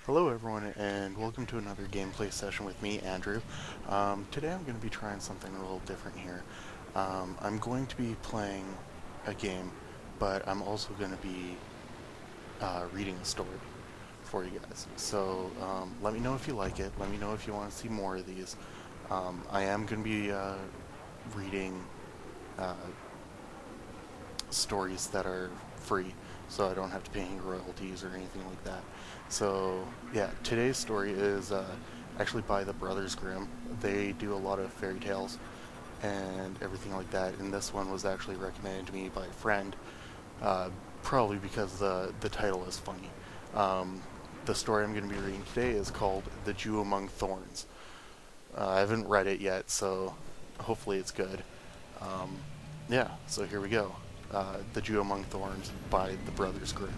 Hello everyone and welcome to another gameplay session with me, Andrew. Today I'm going to be trying something a little different here. I'm going to be playing a game, but I'm also going to be reading a story for you guys. So let me know if you like it, let me know if you want to see more of these. I am going to be reading uh, stories that are free, so I don't have to pay any royalties or anything like that. So yeah, today's story is actually by the brothers Grimm. They do a lot of fairy tales and everything like that, and this one was actually recommended to me by a friend, uh, probably because the title is funny. Um, the story I'm going to be reading today is called "The Jew Among Thorns." I haven't read it yet, so hopefully it's good. Um, yeah, so here we go. The Jew Among Thorns by the Brothers Grimm.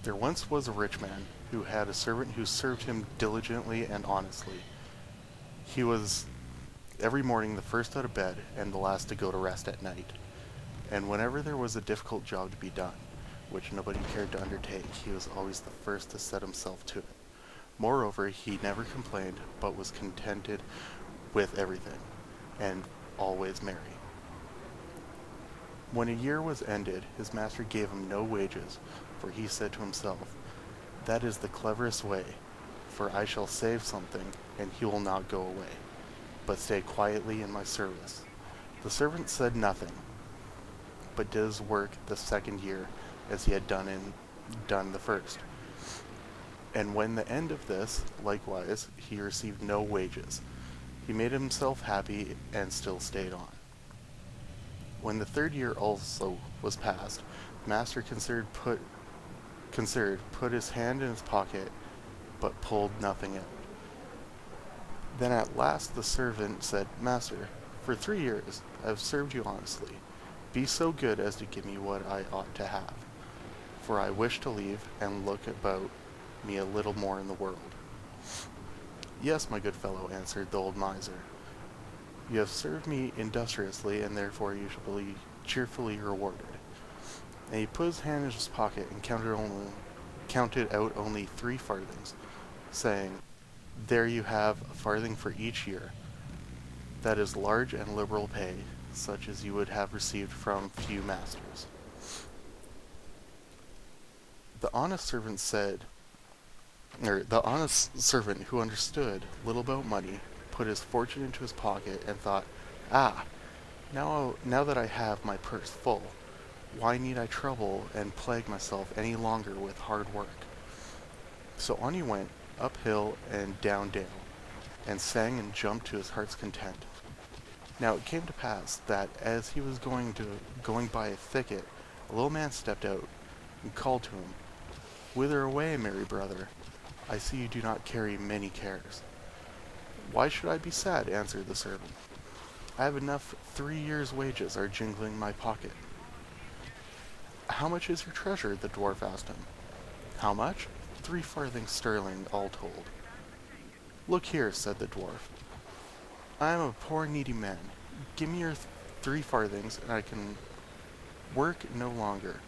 There once was a rich man who had a servant who served him diligently and honestly. He was every morning the first out of bed and the last to go to rest at night. And whenever there was a difficult job to be done, which nobody cared to undertake, he was always the first to set himself to it. Moreover, he never complained, but was contented with everything, and always merry. When a year was ended, his master gave him no wages, for he said to himself, "That is the cleverest way, for I shall save something, and he will not go away, but stay quietly in my service." The servant said nothing, but did his work the second year as he had done the first. And when the end of this, likewise, he received no wages. He made himself happy and still stayed on. When the third year also was past, the master put his hand in his pocket, but pulled nothing out. Then at last the servant said, "Master, for 3 years I have served you honestly. Be so good as to give me what I ought to have, for I wish to leave and look about me a little more in the world." "Yes, my good fellow," answered the old miser. "You have served me industriously, and therefore you shall be cheerfully rewarded." And he put his hand in his pocket and counted out only 3 farthings, saying, "There you have a farthing for each year. That is large and liberal pay, such as you would have received from few masters." The honest servant said, the honest servant who understood little about money put his fortune into his pocket and thought, "Ah, now that I have my purse full, why need I trouble and plague myself any longer with hard work?" So on he went, up hill and down dale, and sang and jumped to his heart's content. Now it came to pass that as he was going by a thicket, a little man stepped out and called to him, "Whither away, merry brother? I see you do not carry many cares." "Why should I be sad?" answered the servant. "I have enough, 3 years' wages are jingling my pocket." "How much is your treasure?" the dwarf asked him. "How much? 3 farthings sterling, all told." "Look here," said the dwarf. "I am a poor needy man. Give me your 3 farthings, and I can work no longer.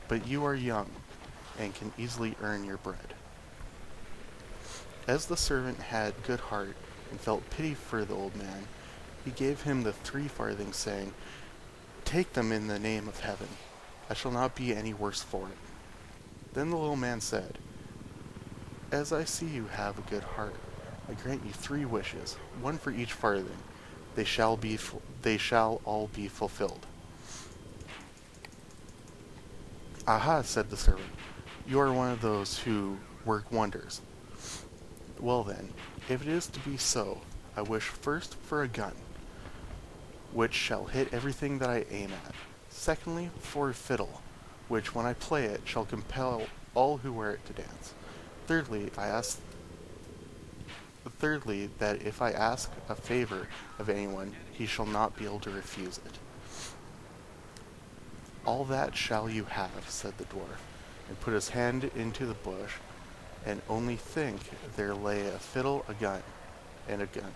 But you are young, and can easily earn your bread." As the servant had good heart, and felt pity for the old man, he gave him the 3 farthings, saying, "Take them in the name of heaven. I shall not be any worse for it." Then the little man said, "As I see you have a good heart, I grant you 3 wishes, one for each farthing. They shall all be fulfilled." "Aha," said the servant, "you are one of those who work wonders. Well then, if it is to be so, I wish first for a gun, which shall hit everything that I aim at. Secondly, for a fiddle, which when I play it shall compel all who wear it to dance. Thirdly, that if I ask a favor of anyone, he shall not be able to refuse it." "All that shall you have," said the dwarf, and put his hand into the bush, and only think, there lay a fiddle, a gun, and a gun.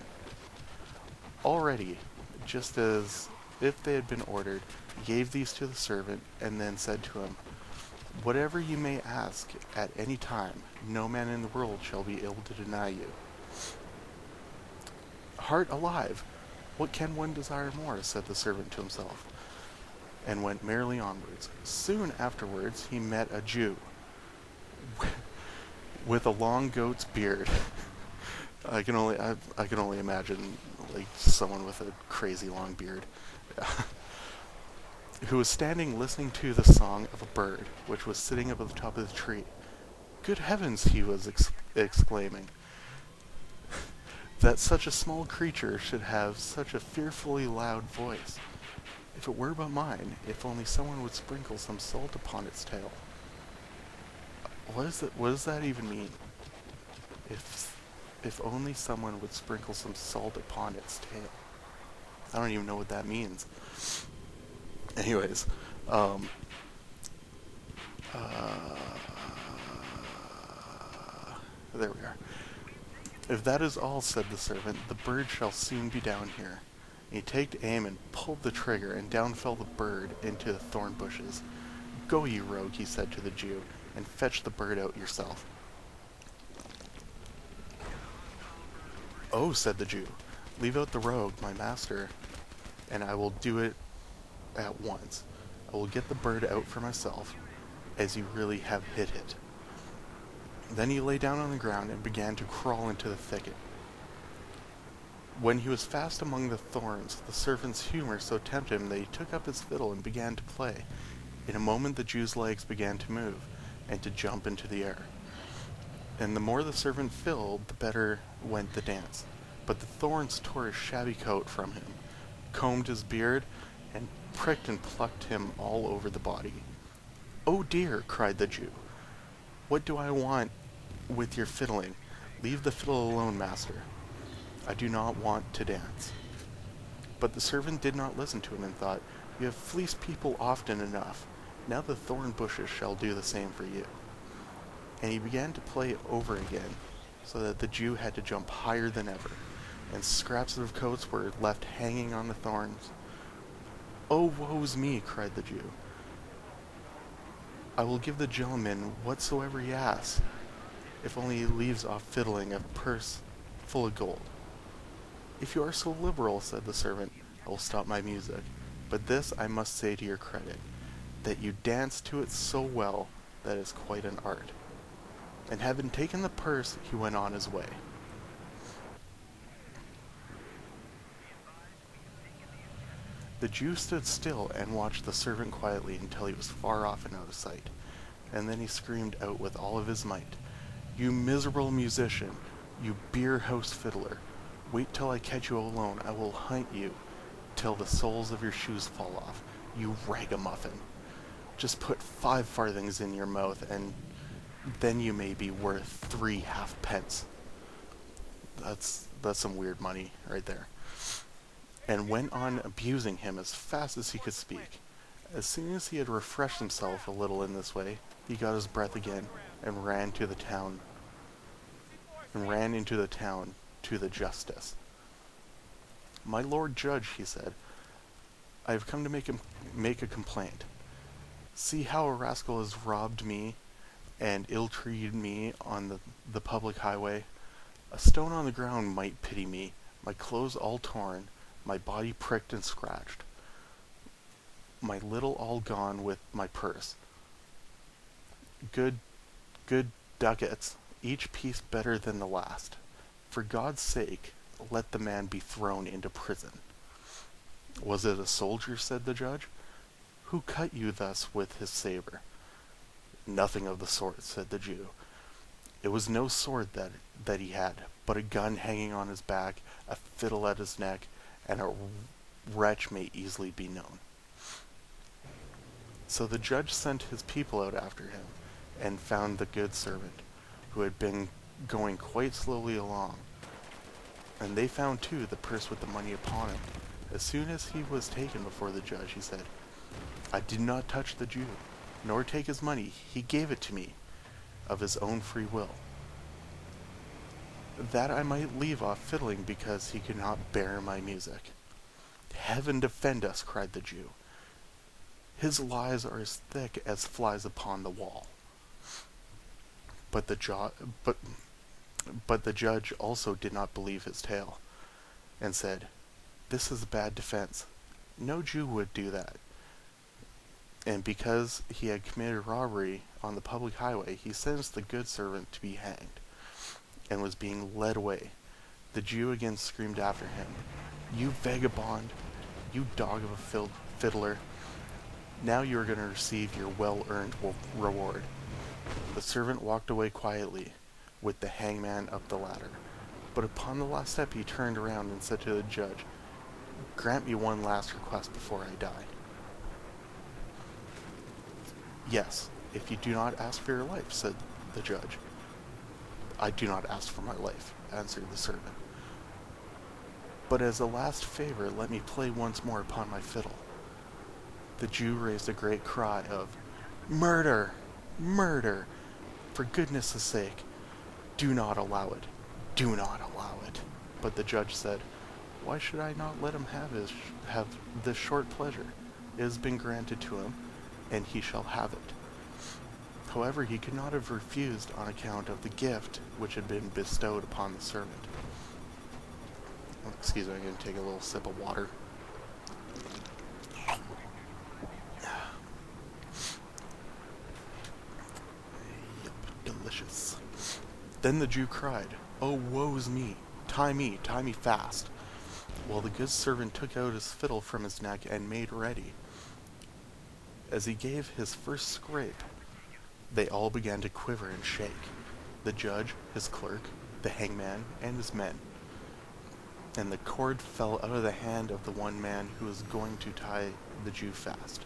All ready, just as if they had been ordered. He gave these to the servant, and then said to him, Whatever you may ask at any time, no man in the world shall be able to deny you. Heart alive! What can one desire more? Said the servant to himself, and went merrily onwards. Soon afterwards he met a Jew with a long goat's beard. I can only imagine like someone with a crazy long beard, who was standing listening to the song of a bird, which was sitting up at the top of the tree. Good heavens, he was exclaiming, that such a small creature should have such a fearfully loud voice. If it were but mine, if only someone would sprinkle some salt upon its tail. What does that even mean? If only someone would sprinkle some salt upon its tail. I don't even know what that means. Anyways, there we are. If that is all, said the servant, the bird shall soon be down here. He taked aim and pulled the trigger, and down fell the bird into the thorn bushes. Go, you rogue, he said to the Jew, and fetch the bird out yourself. Oh, said the Jew, leave out the rogue, my master, and I will do it at once. I will get the bird out for myself, as you really have hit it. Then he lay down on the ground and began to crawl into the thicket. When he was fast among the thorns, the servant's humor so tempted him that he took up his fiddle and began to play. In a moment the Jew's legs began to move, and to jump into the air. And the more the servant filled, the better went the dance. But the thorns tore his shabby coat from him, combed his beard, and pricked and plucked him all over the body. Oh dear, cried the Jew. What do I want with your fiddling? Leave the fiddle alone, master. I do not want to dance. But the servant did not listen to him and thought, you have fleeced people often enough. Now the thorn bushes shall do the same for you. And he began to play over again, so that the Jew had to jump higher than ever, and scraps of coats were left hanging on the thorns. Oh, woe's me, cried the Jew. I will give the gentleman whatsoever he asks, if only he leaves off fiddling a purse full of gold. If you are so liberal, said the servant, I will stop my music. But this I must say to your credit, that you dance to it so well that is quite an art. And having taken the purse, he went on his way. The Jew stood still and watched the servant quietly until he was far off and out of sight, and then he screamed out with all of his might, You miserable musician, you beer-house fiddler, wait till I catch you alone. I will hunt you till the soles of your shoes fall off, you ragamuffin. Just put 5 farthings in your mouth, and then you may be worth 3 halfpence. That's some weird money right there. And went on abusing him as fast as he could speak. As soon as he had refreshed himself a little in this way, he got his breath again and ran into the town to the justice. My lord judge, he said, I have come to make a complaint. See how a rascal has robbed me and ill-treated me on the public highway. A stone on the ground might pity me, my clothes all torn, my body pricked and scratched, my little all gone with my purse. Good ducats, each piece better than the last. For God's sake, let the man be thrown into prison. Was it a soldier, said the judge? Who cut you thus with his saber? Nothing of the sort, said the Jew. It was no sword that he had, but a gun hanging on his back, a fiddle at his neck, and a wretch may easily be known. So the judge sent his people out after him, and found the good servant, who had been going quite slowly along. And they found too the purse with the money upon it. As soon as he was taken before the judge, he said, I did not touch the Jew, nor take his money. He gave it to me, of his own free will, that I might leave off fiddling because he could not bear my music. Heaven defend us, cried the Jew. His lies are as thick as flies upon the wall. But the judge also did not believe his tale, and said, "This is a bad defense. No Jew would do that." And because he had committed robbery on the public highway, he sentenced the good servant to be hanged, and was being led away. The Jew again screamed after him, "You vagabond, you dog of a fiddler, now you are going to receive your well-earned reward." The servant walked away quietly, with the hangman up the ladder. But upon the last step he turned around and said to the judge, "Grant me one last request before I die." "Yes, if you do not ask for your life," said the judge. "I do not ask for my life," answered the servant. "But as a last favor, let me play once more upon my fiddle." The Jew raised a great cry of, "Murder! Murder! For goodness' sake, do not allow it. Do not allow it." But the judge said, "Why should I not let him have this short pleasure? It has been granted to him, and he shall have it." However, he could not have refused on account of the gift which had been bestowed upon the servant. Excuse me, I'm going to take a little sip of water. Yep, delicious. Then the Jew cried, "Oh, woe's me! Tie me fast!" While the good servant took out his fiddle from his neck and made ready. As he gave his first scrape, they all began to quiver and shake. The judge, his clerk, the hangman, and his men. And the cord fell out of the hand of the one man who was going to tie the Jew fast.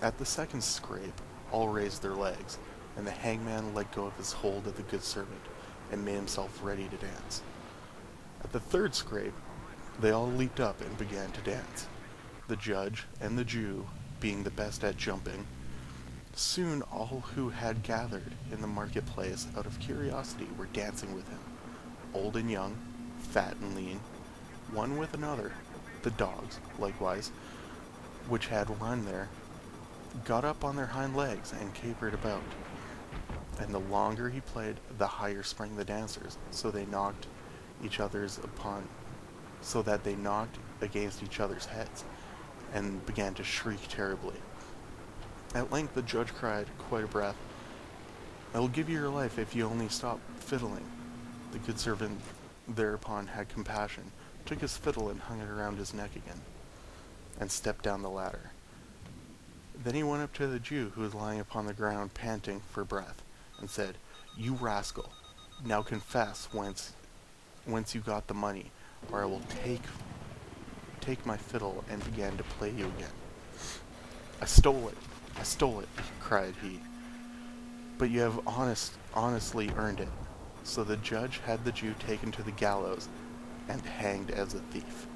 At the second scrape, all raised their legs, and the hangman let go of his hold of the good servant, and made himself ready to dance. At the third scrape, they all leaped up and began to dance, the judge and the Jew being the best at jumping. Soon all who had gathered in the marketplace out of curiosity were dancing with him, old and young, fat and lean, one with another. The dogs, likewise, which had run there, got up on their hind legs and capered about. And the longer he played, the higher sprang the dancers, so that they knocked against each other's heads, and began to shriek terribly. At length the judge cried, quite a breath, "I will give you your life if you only stop fiddling." The good servant thereupon had compassion, took his fiddle and hung it around his neck again, and stepped down the ladder. Then he went up to the Jew, who was lying upon the ground panting for breath, and said, "You rascal, now confess whence you got the money, or I will take my fiddle," and began to play you again. I stole it, cried he. "But you have honestly earned it." So the judge had the Jew taken to the gallows and hanged as a thief.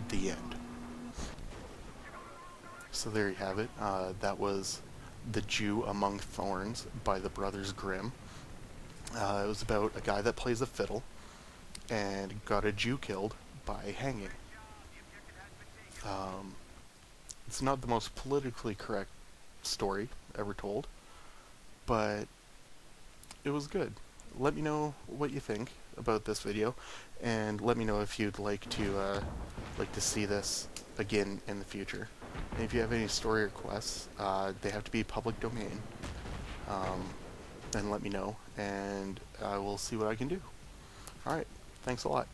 The end. So there you have it. That was The Jew Among Thorns by the brothers Grimm. It was about a guy that plays a fiddle and got a Jew killed by hanging. It's not the most politically correct story ever told, but it was good. Let me know what you think about this video, and let me know if you'd like to see this again in the future. And if you have any story requests, they have to be public domain. Then let me know, and I will see what I can do. Alright, thanks a lot.